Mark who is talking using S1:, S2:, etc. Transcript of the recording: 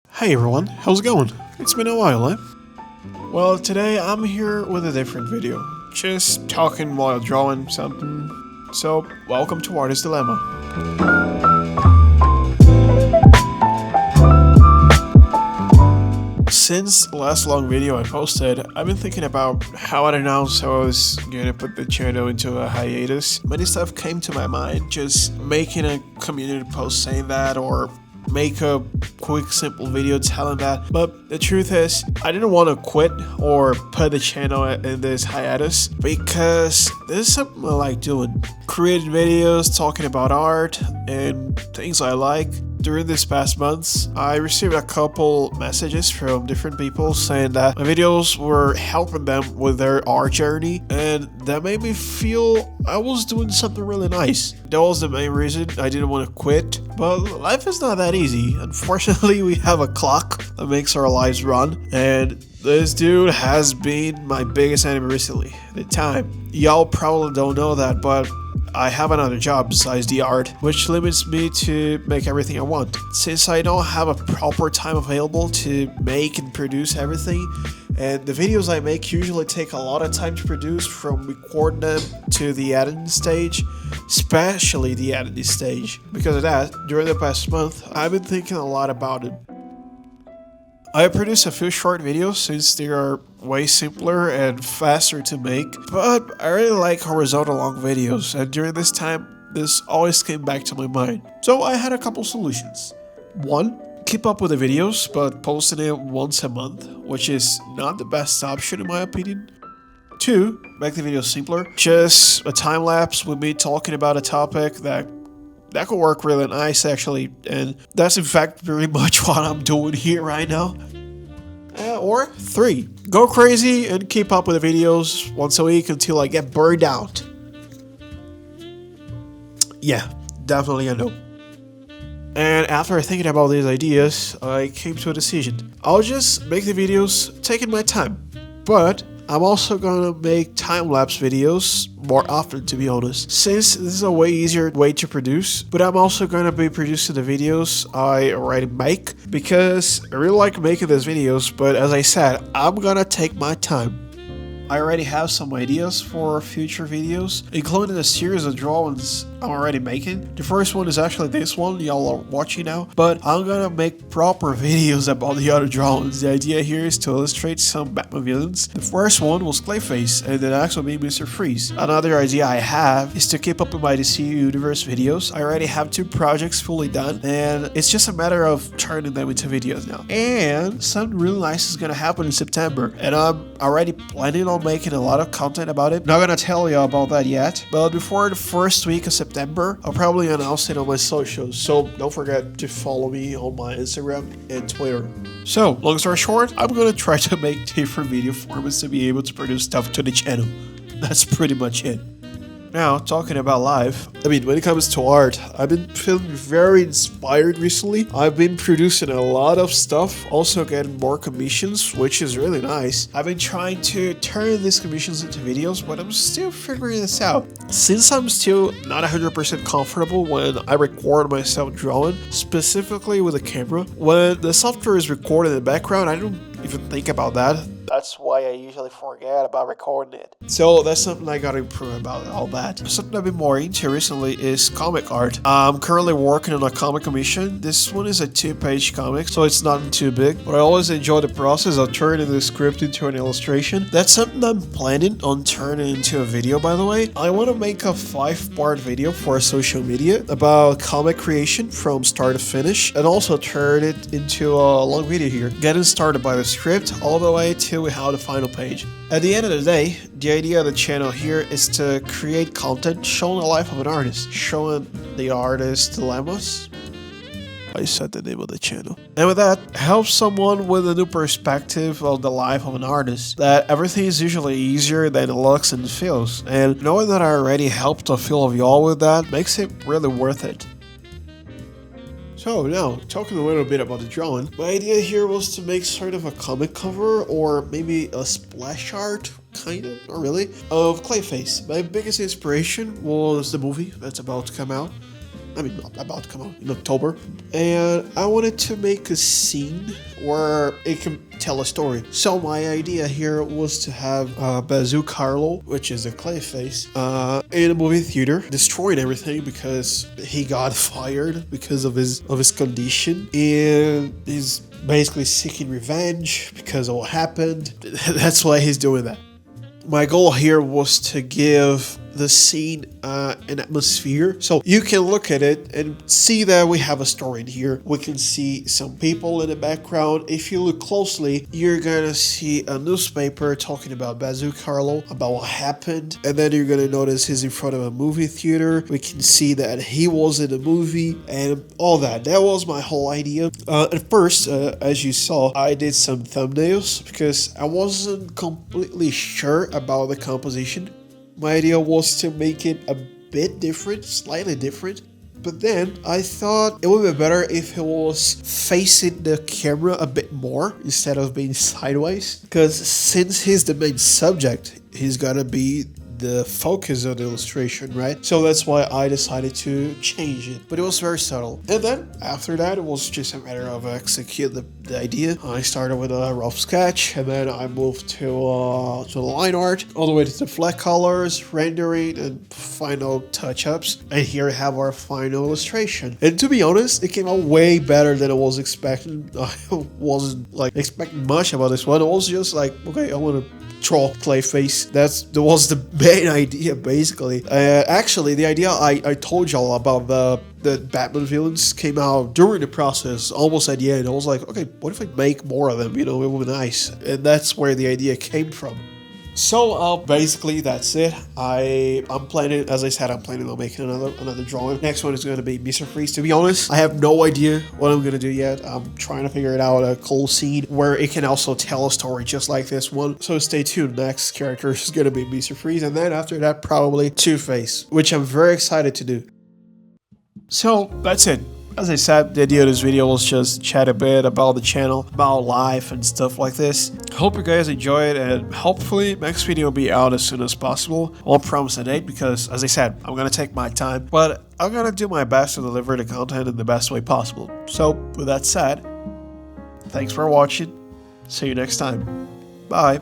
S1: Hey everyone, how's it going? It's been a while, eh? Well, today I'm here with a different video. Just talking while drawing something. So, welcome to Artist Dilemma. Since the last long video I posted, I've been thinking about how I'd announce how I was gonna put the channel into a hiatus. Many stuff came to my mind, just making a community post saying that, or make a quick simple video telling that. But the truth is, I didn't want to quit or put the channel in this hiatus because this is something I like doing. Creating videos, talking about art and things I like. During these past months, I received a couple messages from different people saying that my videos were helping them with their art journey, and that made me feel I was doing something really nice. That was the main reason I didn't want to quit, but life is not that easy. Unfortunately, we have a clock that makes our lives run, and this dude has been my biggest enemy recently, the time. Y'all probably don't know that, but I have another job besides the art, which limits me to make everything I want. Since I don't have a proper time available to make and produce everything, and the videos I make usually take a lot of time to produce, from recording them to the editing stage, especially the editing stage. Because of that, during the past month, I've been thinking a lot about it. I produce a few short videos since they are way simpler and faster to make, but I really like horizontal long videos, and during this time, this always came back to my mind. So I had a couple solutions. One, keep up with the videos, but posting it once a month, which is not the best option in my opinion. Two, make the videos simpler, just a time lapse with me talking about a topic that could work really nice actually, and that's in fact very much what I'm doing here right now. Or three, go crazy and keep up with the videos once a week until I get burned out. Yeah, definitely a no. And after thinking about these ideas, I came to a decision. I'll just make the videos taking my time, but I'm also gonna make time-lapse videos more often, to be honest, since this is a way easier way to produce. But I'm also gonna be producing the videos I already make because I really like making these videos, but as I said, I'm gonna take my time. I already have some ideas for future videos, including a series of drawings I'm already making. The first one is actually this one y'all are watching now, but I'm gonna make proper videos about the other drawings. The idea here is to illustrate some Batman villains. The first one was Clayface, and the next will be Mr. Freeze. Another idea I have is to keep up with my DC Universe videos. I already have 2 projects fully done, and it's just a matter of turning them into videos now. And something really nice is gonna happen in September, and I'm already planning on making a lot of content about it. Not gonna tell you about that yet, but before the first week of September, I'll probably announce it on my socials, so don't forget to follow me on my Instagram and Twitter. So, long story short, I'm gonna try to make different video formats to be able to produce stuff to the channel. That's pretty much it. Now, talking about life, when it comes to art, I've been feeling very inspired recently. I've been producing a lot of stuff, also getting more commissions, which is really nice. I've been trying to turn these commissions into videos, but I'm still figuring this out. Since I'm still not 100% comfortable when I record myself drawing, specifically with a camera, when the software is recording in the background, I don't even think about that. That's why I usually forget about recording it. So that's something I gotta improve about all that. Something I've been more into recently is comic art. I'm currently working on a comic commission. This one is a 2-page comic, so it's not too big, but I always enjoy the process of turning the script into an illustration. That's something I'm planning on turning into a video, by the way. I want to make a 5-part video for social media about comic creation from start to finish, and also turn it into a long video here, getting started by the script all the way till we have the final page. At the end of the day, the idea of the channel here is to create content showing the life of an artist, showing the artist's dilemmas. I said the name of the channel. And with that, help someone with a new perspective of the life of an artist, that everything is usually easier than it looks and feels. And knowing that I already helped a few of y'all with that makes it really worth it. So now, talking a little bit about the drawing, my idea here was to make sort of a comic cover, or maybe a splash art, kind of, not really, of Clayface. My biggest inspiration was the movie that's about to come out. I mean, about to come out in October. And I wanted to make a scene where it can tell a story. So my idea here was to have Bazoo Carlo, which is a Clayface, in a movie theater, destroying everything because he got fired because of his condition, and he's basically seeking revenge because of what happened. That's why he's doing that. My goal here was to give the scene an atmosphere, so you can look at it and see that we have a story in here. We can see some people in the background. If you look closely, you're gonna see a newspaper talking about Bazoo Carlo, about what happened, and then you're gonna notice he's in front of a movie theater. We can see that he was in the movie and all that. That was my whole idea. At first, as you saw, I did some thumbnails because I wasn't completely sure about the composition. My idea was to make it a bit different, slightly different, but then I thought it would be better if he was facing the camera a bit more instead of being sideways, because since he's the main subject, he's gotta be the focus of the illustration, right? So that's why I decided to change it, but it was very subtle. And then after that, it was just a matter of execute the idea. I started with a rough sketch, and then I moved to the line art, all the way to the flat colors, rendering, and final touch-ups. And here we have our final illustration. And to be honest, it came out way better than I was expecting. I wasn't like expecting much about this one. I was just like, okay, I want to draw Clayface. That was the main idea, basically. Actually, the idea I told y'all about the Batman villains came out during the process, almost at the end. I was like, okay, what if I make more of them? You know, it would be nice. And that's where the idea came from. So basically that's it. I'm planning, as I said, I'm planning on making another drawing. Next one is going to be Mr. Freeze. To be honest, I have no idea what I'm going to do yet. I'm trying to figure it out, a cool scene where it can also tell a story just like this one. So stay tuned. Next character is going to be Mr. Freeze, and then after that probably Two-Face, which I'm very excited to do. So that's it. As I said, the idea of this video was just chat a bit about the channel, about life and stuff like this. Hope you guys enjoy it, and hopefully next video will be out as soon as possible. I won't promise a date because, as I said, I'm gonna take my time, but I'm gonna do my best to deliver the content in the best way possible. So with that said, thanks for watching. See you next time. Bye.